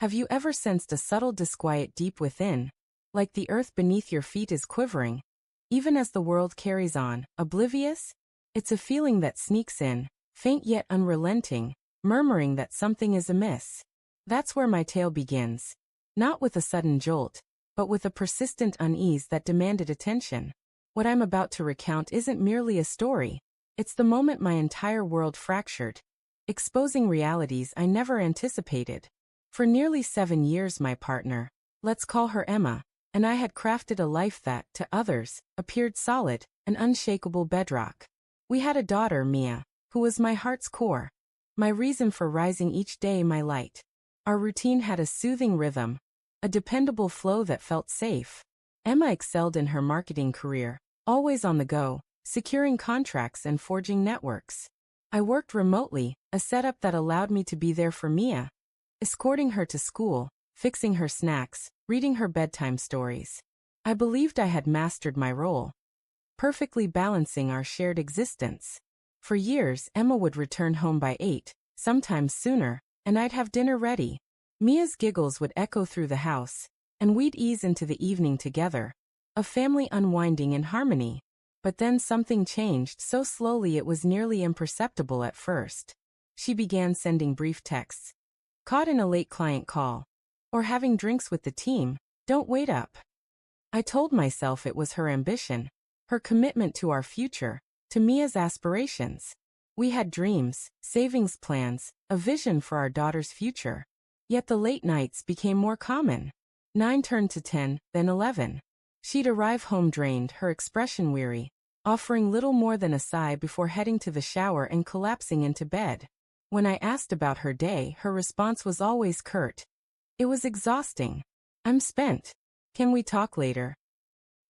Have you ever sensed a subtle disquiet deep within, like the earth beneath your feet is quivering, even as the world carries on, oblivious? It's a feeling that sneaks in, faint yet unrelenting, murmuring that something is amiss. That's where my tale begins. Not with a sudden jolt, but with a persistent unease that demanded attention. What I'm about to recount isn't merely a story. It's the moment my entire world fractured, exposing realities I never anticipated. For nearly 7 years my partner, let's call her Emma, and I had crafted a life that, to others, appeared solid, an unshakable bedrock. We had a daughter, Mia, who was my heart's core, my reason for rising each day, my light. Our routine had a soothing rhythm, a dependable flow that felt safe. Emma excelled in her marketing career, always on the go, securing contracts and forging networks. I worked remotely, a setup that allowed me to be there for Mia, escorting her to school, fixing her snacks, reading her bedtime stories. I believed I had mastered my role, perfectly balancing our shared existence. For years, Emma would return home by 8, sometimes sooner, and I'd have dinner ready. Mia's giggles would echo through the house, and we'd ease into the evening together, a family unwinding in harmony. But then something changed so slowly it was nearly imperceptible at first. She began sending brief texts, caught in a late client call, or having drinks with the team. Don't wait up. I told myself it was her ambition, her commitment to our future, to Mia's aspirations. We had dreams, savings plans, a vision for our daughter's future. Yet the late nights became more common. 9 turned to 10, then 11. She'd arrive home drained, her expression weary, offering little more than a sigh before heading to the shower and collapsing into bed. When I asked about her day, her response was always curt. It was exhausting. I'm spent. Can we talk later?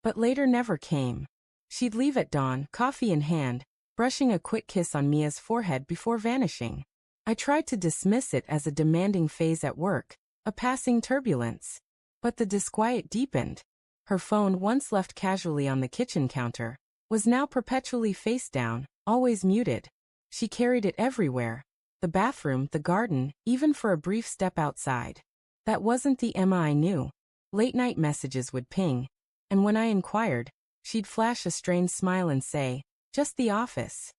But later never came. She'd leave at dawn, coffee in hand, brushing a quick kiss on Mia's forehead before vanishing. I tried to dismiss it as a demanding phase at work, a passing turbulence. But the disquiet deepened. Her phone, once left casually on the kitchen counter, was now perpetually face down, always muted. She carried it everywhere. The bathroom, the garden, even for a brief step outside. That wasn't the Emma I knew. Late-night messages would ping, and when I inquired, she'd flash a strained smile and say, "Just the office."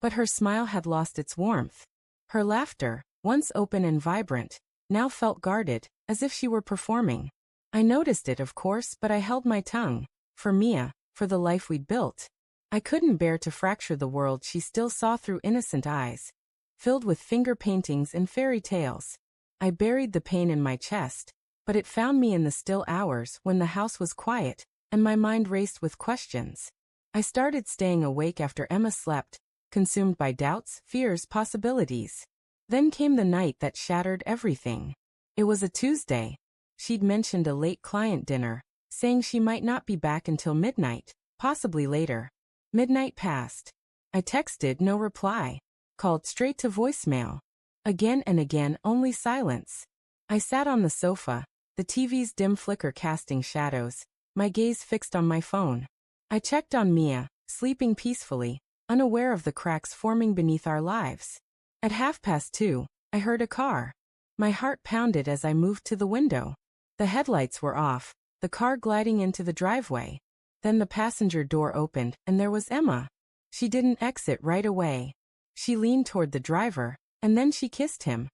But her smile had lost its warmth. Her laughter, once open and vibrant, now felt guarded, as if she were performing. I noticed it, of course, but I held my tongue. For Mia, for the life we'd built. I couldn't bear to fracture the world she still saw through innocent eyes, filled with finger paintings and fairy tales. I buried the pain in my chest, but it found me in the still hours when the house was quiet, and my mind raced with questions. I started staying awake after Emma slept, consumed by doubts, fears, possibilities. Then came the night that shattered everything. It was a Tuesday. She'd mentioned a late client dinner, saying she might not be back until midnight, possibly later. Midnight passed. I texted, no reply. Called straight to voicemail. Again and again, only silence. I sat on the sofa, the TV's dim flicker casting shadows, my gaze fixed on my phone. I checked on Mia, sleeping peacefully, unaware of the cracks forming beneath our lives. At 2:30, I heard a car. My heart pounded as I moved to the window. The headlights were off, the car gliding into the driveway. Then the passenger door opened, and there was Emma. She didn't exit right away. She leaned toward the driver, and then she kissed him.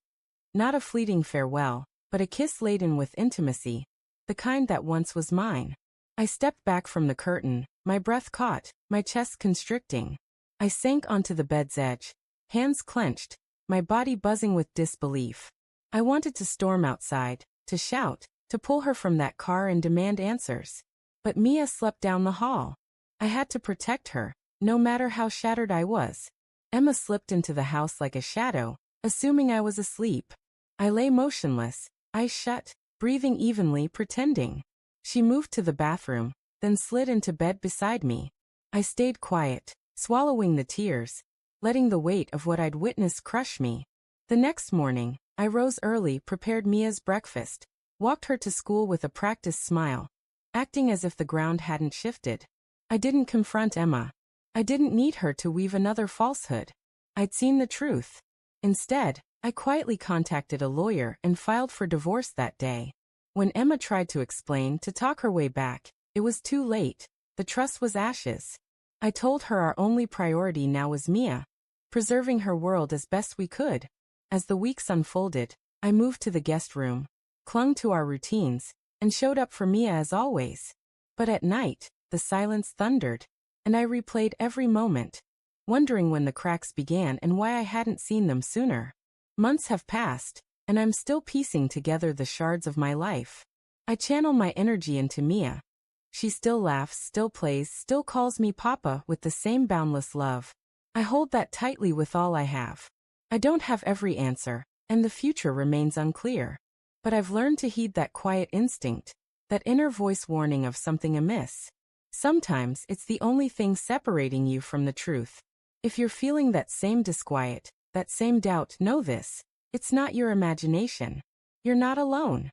Not a fleeting farewell, but a kiss laden with intimacy, the kind that once was mine. I stepped back from the curtain, my breath caught, my chest constricting. I sank onto the bed's edge, hands clenched, my body buzzing with disbelief. I wanted to storm outside, to shout, to pull her from that car and demand answers. But Mia slept down the hall. I had to protect her, no matter how shattered I was. Emma slipped into the house like a shadow, assuming I was asleep. I lay motionless, eyes shut, breathing evenly, pretending. She moved to the bathroom, then slid into bed beside me. I stayed quiet, swallowing the tears, letting the weight of what I'd witnessed crush me. The next morning, I rose early, prepared Mia's breakfast, walked her to school with a practiced smile, acting as if the ground hadn't shifted. I didn't confront Emma. I didn't need her to weave another falsehood. I'd seen the truth. Instead, I quietly contacted a lawyer and filed for divorce that day. When Emma tried to explain to talk her way back, it was too late. The trust was ashes. I told her our only priority now was Mia, preserving her world as best we could. As the weeks unfolded, I moved to the guest room, clung to our routines, and showed up for Mia as always. But at night, the silence thundered, and I replayed every moment, wondering when the cracks began and why I hadn't seen them sooner. Months have passed, and I'm still piecing together the shards of my life. I channel my energy into Mia. She still laughs, still plays, still calls me Papa with the same boundless love. I hold that tightly with all I have. I don't have every answer, and the future remains unclear. But I've learned to heed that quiet instinct, that inner voice warning of something amiss. Sometimes it's the only thing separating you from the truth. If you're feeling that same disquiet, that same doubt, know this: it's not your imagination. You're not alone.